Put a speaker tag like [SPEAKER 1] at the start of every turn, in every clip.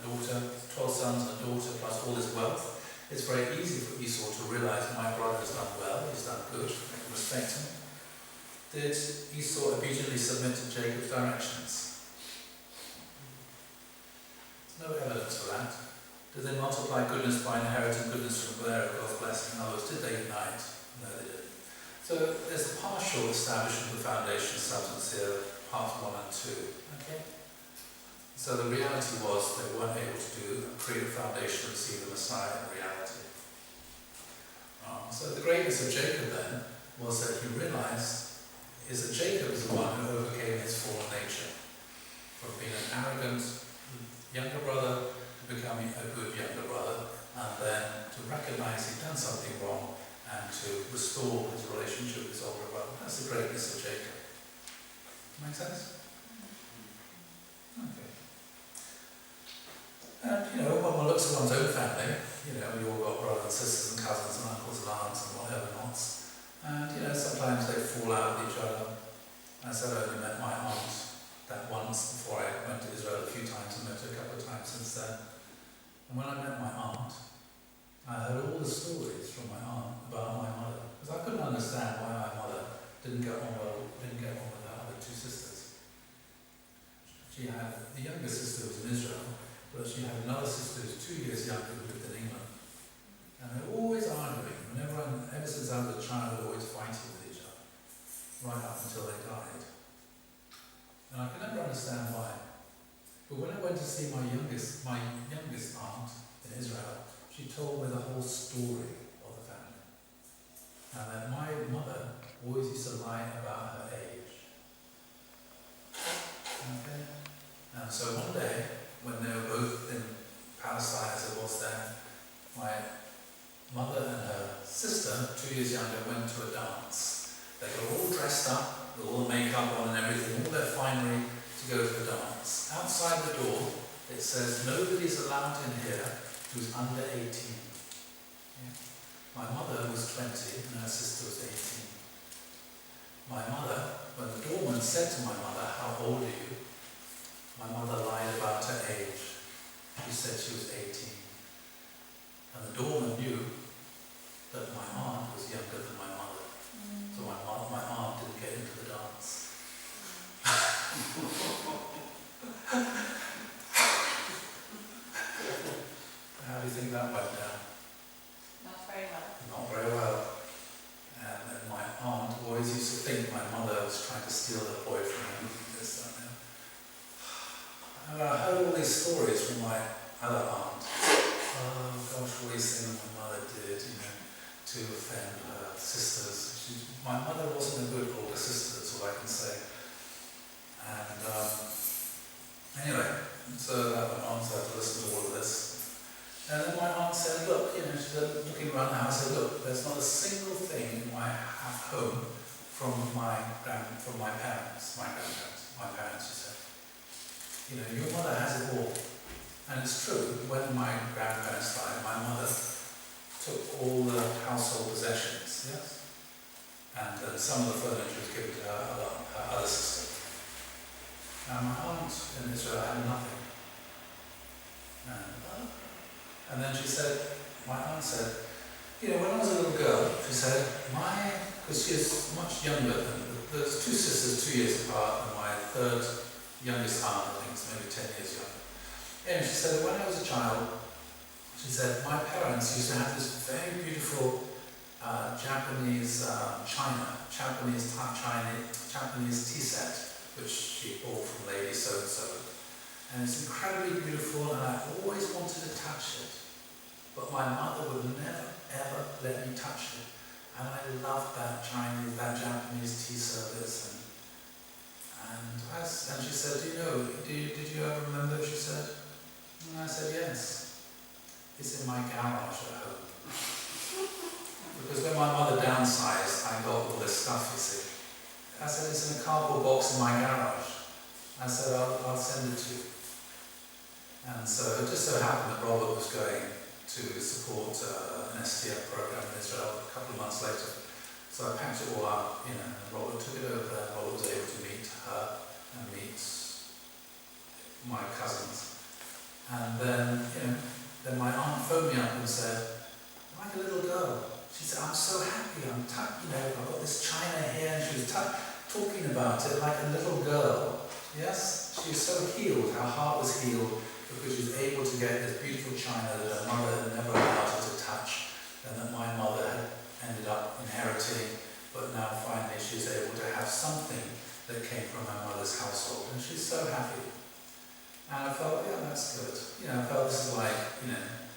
[SPEAKER 1] daughter, 12 sons and a daughter, plus all his wealth. It's very easy for Esau to realize my brother has done well, he's done good, I can respect him. Did Esau obediently submit to Jacob's directions? There's no evidence for that. Did they multiply goodness by inheriting goodness from there of God's blessing? In other words, did they unite? No, they didn't. So there's a partial establishment of the foundation substance here, parts 1 and 2. Okay? So the reality was they weren't able to create a foundation to receive the Messiah in reality. So the greatness of Jacob then was that he realized is that Jacob is the one who overcame his fallen nature. From being an arrogant younger brother to becoming a good younger brother, and then to recognize he'd done something wrong and to restore his relationship with his older brother. That's the greatness of Jacob. Make sense? Okay. And, when one looks at one's own family, we all got brothers and sisters and cousins and uncles and aunts and whatever nots. And, sometimes they fall out with each other. I said I only met my aunt that once before I went to Israel a few times and met her a couple of times since then. And when I met my aunt, I heard all the stories from my aunt about my mother. Because I couldn't understand why my mother didn't get on with her other two sisters. She had, the younger sister was in Israel, but she had another sister who was 2 years younger who lived in England. And they were always arguing. Ever since I was a child, they were always fighting with each other, right up until they died. And I could never understand why. But when I went to see my youngest aunt in Israel, she told me the whole story of the family. And that my mother always used to lie about her age. Okay? And so one day, when they were both in Palestine as it was then, my mother and her sister, 2 years younger, went to a dance. They got all dressed up, with all the makeup on and everything, all their finery to go to the dance. Outside the door, it says, nobody's allowed in here who's under 18. Yeah. My mother was 20 and her sister was 18. My mother, when the doorman said to my mother, how old are you? My mother lied about her age. She said she was 18. And the doorman knew that my aunt was younger than my mother. So my aunt didn't get into the dance. How do you think that went down?
[SPEAKER 2] Not very well.
[SPEAKER 1] Not very well. And my aunt always used to think my mother was trying to steal her boyfriend. This, that, and that. And I heard all these stories from my other aunt. Oh gosh, all these things my mother did, to offend her sisters. My mother wasn't a good older sister, that's all I can say. And anyway, so that went on, so I had to listen to all of this. And then my aunt said, look, she said, looking around the house, said, look, there's not a single thing in my home from my parents, my parents, she said. Your mother has it all. And it's true, when my grandparents died, my mother took all the household possessions, yes? And some of the furniture was given to her other sister. Now my aunt in Israel had nothing. And then she said, my aunt said, when I was a little girl, she said, because she is much younger than, there's two sisters 2 years apart, and my third youngest aunt, I think, is maybe 10 years younger. And she said, when I was a child, she said, my parents used to have this very beautiful Japanese Japanese tea set, which she bought from Lady So-and-so. And it's incredibly beautiful, and I always wanted to touch it. But my mother would never, ever let me touch it. And I loved that Japanese tea service. And she said, did you ever remember, she said? And I said, yes. It's in my garage at home. Because when my mother downsized, I got all this stuff, you see. I said, it's in a cardboard box in my garage. I said, I'll send it to you. And so it just so happened that Robert was going to support an STF program in Israel a couple of months later. So I packed it all up, and Robert took it over there. Robert was able to meet her and meet my cousins. And then, then my aunt phoned me up and said, like a little girl. She said, I'm so happy, I've got this china here, and she was talking about it like a little girl. Yes? She was so healed, her heart was healed, because she was able to get this beautiful china that her mother had never allowed her to touch, and that my mother had ended up inheriting, but now finally she's able to have something that came from her mother's household, and she's so happy. And I felt, yeah, that's good. I felt this is like,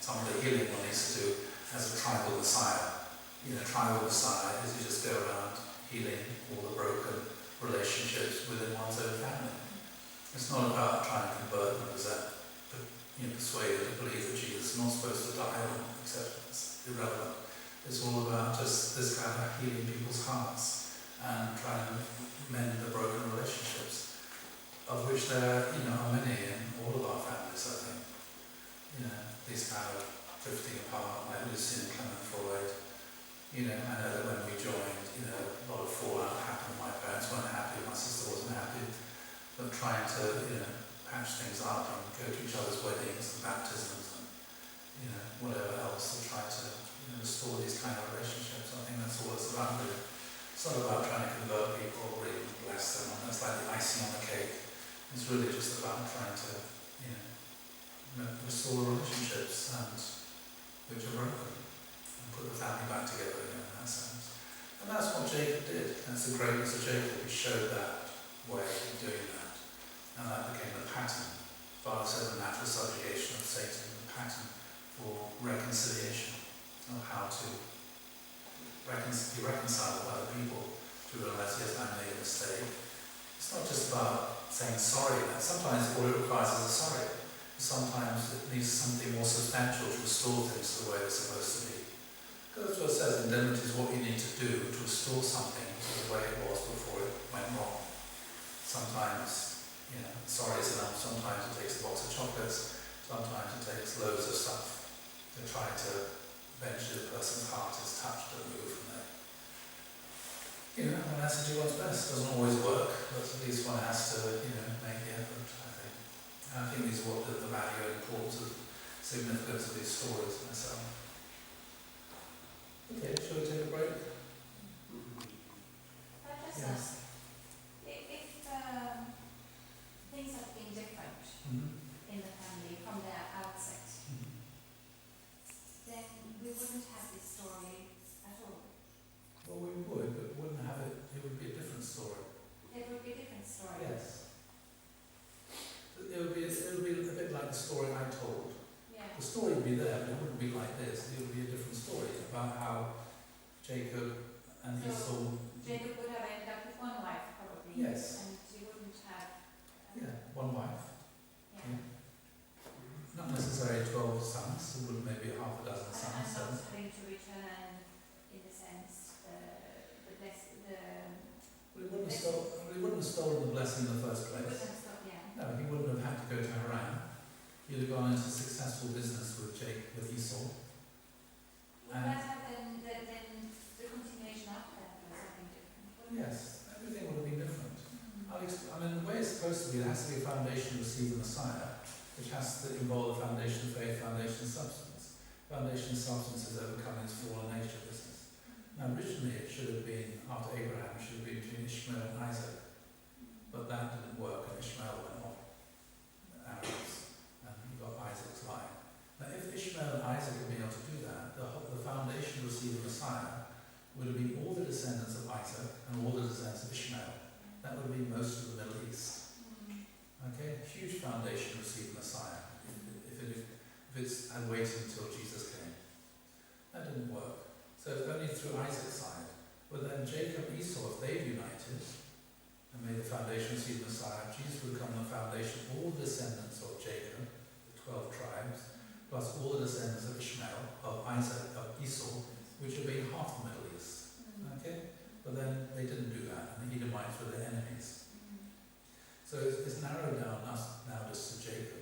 [SPEAKER 1] some of the healing one needs to do as a tribal Messiah. Tribal Messiah is you just go around healing all the broken relationships within one's own family. It's not about trying to convert them, persuade them to believe that Jesus is not supposed to die, etc. It's irrelevant. It's all about just this kind of healing people's hearts and trying to mend the broken relationships, of which there are many in all of our families, I think. These kind of drifting apart, like Lucy and Clement Freud. I know that when we joined, a lot of fallout happened. My parents weren't happy, my sister wasn't happy. But trying to, patch things up and go to each other's weddings and baptisms and, whatever else, and try to, restore these kind of relationships. I think that's all it's about, really. It's not about trying to convert people or even bless them, and that's like the icing on the cake. It's really just about trying to, restore relationships and which are broken, and put the family back together again in that sense. And that's what Jacob did. That's the greatness of Jacob. He showed that way of doing that. And that became the pattern. Father said the natural subjugation of Satan, the pattern for reconciliation, of how to be reconciled with other people, to realise, yes, I made a mistake. It's not just about saying sorry. Sometimes all it requires is a sorry. Sometimes it needs something more substantial to restore things to the way they're supposed to be. Because that's what it says, indemnity is what you need to do to restore something to the way it was before it went wrong. Sometimes, sorry is enough. Sometimes it takes a box of chocolates. Sometimes it takes loads of stuff to try to eventually the person's heart is touched and move from there. One has to do what's best. It doesn't always work, but at least one has to, make the effort, I think. And I think these are what the value and importance and significance of these stories myself. Okay, shall we take a break?
[SPEAKER 2] Can I just
[SPEAKER 1] Yes.
[SPEAKER 2] ask, if things have been different in the family from the outset, then we wouldn't have this story at all.
[SPEAKER 1] Well, we would, but wouldn't have it. It would be a different story.
[SPEAKER 2] It would be a different story.
[SPEAKER 1] Yes. It would be a bit like the story I told.
[SPEAKER 2] Yeah.
[SPEAKER 1] The story would be there, but it wouldn't be like this. It would be a different story about how Jacob and Esau.
[SPEAKER 2] Jacob would have ended up with one wife, probably.
[SPEAKER 1] Yes.
[SPEAKER 2] And he wouldn't have.
[SPEAKER 1] One wife.
[SPEAKER 2] Yeah.
[SPEAKER 1] Not necessarily 12 sons. It would maybe half a dozen sons.
[SPEAKER 2] And not having to return, in a sense, the blessing.
[SPEAKER 1] Well, he wouldn't have stolen the blessing in the first
[SPEAKER 2] He wouldn't
[SPEAKER 1] place.
[SPEAKER 2] have stopped, yeah.
[SPEAKER 1] No, he wouldn't have had to go to Haran. He'd have gone into successful business with Esau.
[SPEAKER 2] Would that have then the continuation after that was something different? Wouldn't it?
[SPEAKER 1] Yes, everything would have been different. The way it's supposed to be, there has to be a foundation to receive the Messiah, which has to involve the foundation of faith, foundation of substance. Foundation of substance is overcoming its fallen nature business. Now, originally it should have been, after Abraham, it should have been between Ishmael and Isaac. But that didn't work, and Ishmael went off arrows, and you got Isaac's line. Now, if Ishmael and Isaac had been able to do that, the foundation to receive the Messiah would have been all the descendants of Isaac and all the descendants of Ishmael. That would have been most of the Middle East. Okay, huge foundation to receive the Messiah. If it's and waiting until Jesus came, that didn't work. So it's only through Isaac's side. But then Jacob and Esau, if they united and made the foundation receive the Messiah, Jesus would become the foundation of all the descendants of Jacob, the 12 tribes, plus all the descendants of Ishmael, of Isaac, of Esau, which would be half the Middle East. Okay? But then they didn't do that, and the Edomites were their enemies. So it's narrowed down now just to Jacob.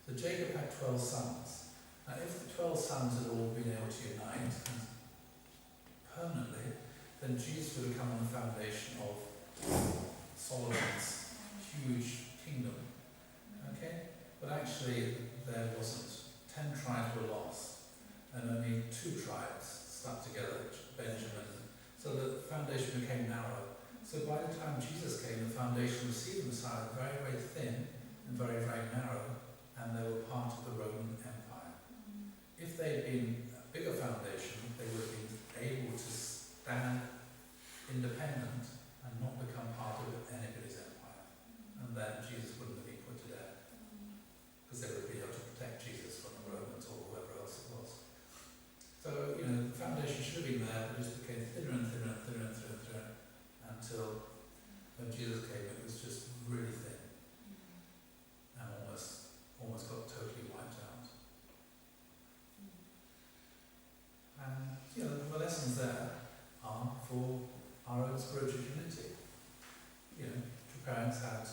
[SPEAKER 1] So Jacob had 12 sons. Now if the 12 sons had all been able to unite permanently, then Jesus would have come on the foundation of Solomon's huge kingdom. Okay? But actually actually there wasn't. 10 tribes were lost, and only 2 tribes stuck together, Benjamin. So the foundation became narrow. So by the time Jesus came, the foundation received the Messiah very, very thin and very, very narrow, and they were part of the Roman Empire. If they had been a bigger foundation, they would have been able to stand independent and not become part of anybody's empire. And then Jesus wouldn't have been put to death, because they would be able to protect Jesus from the Romans or whoever else it was. So, the foundation should have been there, but it just became thinner and thinner and thinner and thinner and thinner, until when Jesus came, it was just really thin and almost got totally wiped out. And the lessons there are for our own spiritual community. Two parents had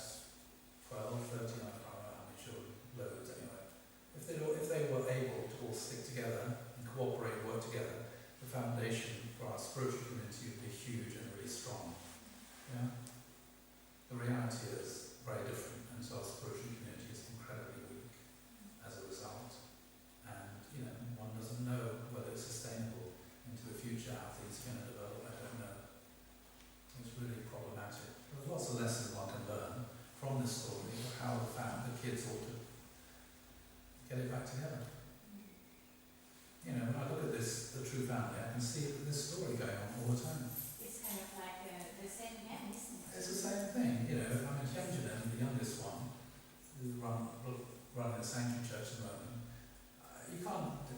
[SPEAKER 1] 12, 13, I don't know how many children, loads anyway. If they were able to all stick together and cooperate and work together, the foundation for our spiritual community would be huge and really strong. Yeah? The reality is very different, and so our spiritual community is incredibly weak as a result. And, one doesn't know whether it's sustainable into the future, how things are going to develop, I don't know. It's really problematic. There's lots of lessons one can learn from this story of how the kids ought to get it back together. When I look at the true family, I can see this story going on all the time.
[SPEAKER 2] It's kind of like the same again, isn't it?
[SPEAKER 1] It's the same thing, Benjamin, the youngest one, who's running the Sanctuary Church at the moment.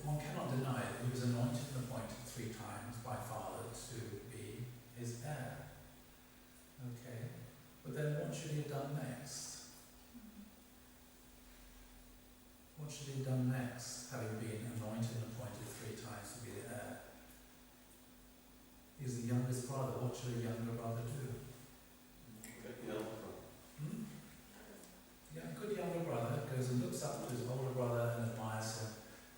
[SPEAKER 1] One cannot deny that he was anointed and appointed 3 times by Father to be his heir. Okay, but then what should he have done next? What should he have done next, having been anointed and appointed 3 times to be the heir? He's the youngest brother. What should a younger brother do? Yeah, a good younger brother goes and looks up to his older brother and admires him.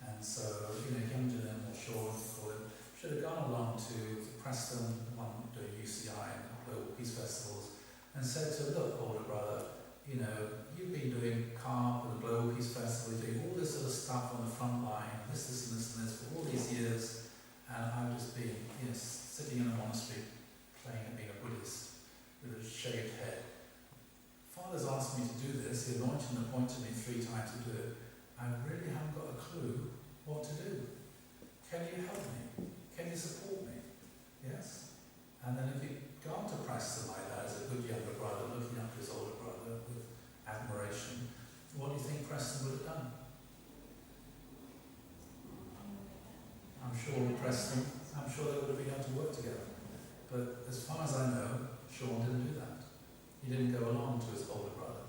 [SPEAKER 1] And so, young Jim or Sean, call him, should have gone along to Preston, one doing UCI and global peace festivals, and said to, look, older brother, you've been doing CARP and the Global Peace Festival, doing all this sort of stuff on the front line, this and this for all these years, and I've just been, sitting in a monastery playing at being a Buddhist with a shaved head. Father's asked me to do this, he anointed and appointed me 3 times to do it. I really haven't got a clue what to do. Can you help me? Can you support me? Yes? And then if he'd gone to Preston like that as a good younger brother, looking up to his older brother with admiration, what do you think Preston would have done? I'm sure they would have been able to work together. But as far as I know, Sean didn't do that. He didn't go along to his older brother.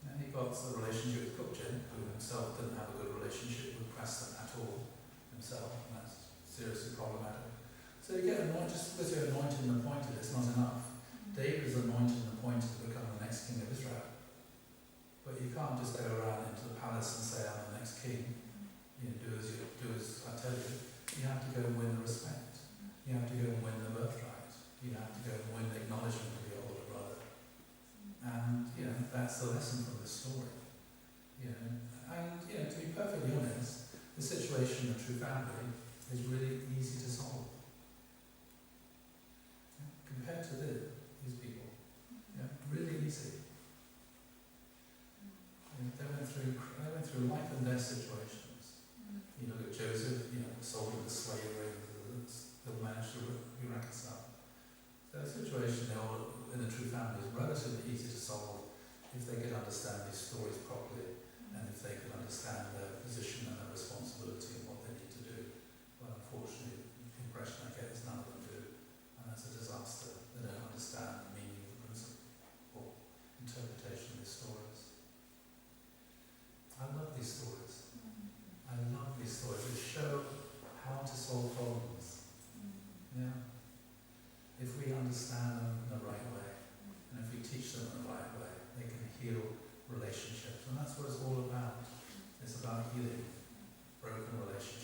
[SPEAKER 1] And he got a relationship with Cookchin, who himself didn't have a good relationship with Preston at all himself, and that's seriously problematic. So you get anointed, just because you're anointed and appointed, it's not enough. David is anointed and appointed to become the next king of Israel. But you can't just go around into the palace and say, I'm the next king. Do as I tell you. You have to go and win the respect. You have to go and win the birthright. You have to go and win the acknowledgement of your older brother. And, that's the lesson from this story. And, to be perfectly honest, the situation in the true family is really easy to solve. Compared to these people. Really easy. They went through life and death situations. You look at Joseph, sold into slavery, they'll manage to be reconciled. So the situation in the true family is relatively easy to solve if they could understand these stories properly and if they could understand their position and their responsibility and what they need to do. But unfortunately, the impression I get is none of them do, and that's a disaster. They don't understand the meaning of the principle or interpretation of these stories. I love these stories. I love these stories. They show how to solve problems. Yeah. If we understand them in the right way, and if we teach them in the right way, they can heal relationships. And that's what it's all about. It's about healing broken relationships.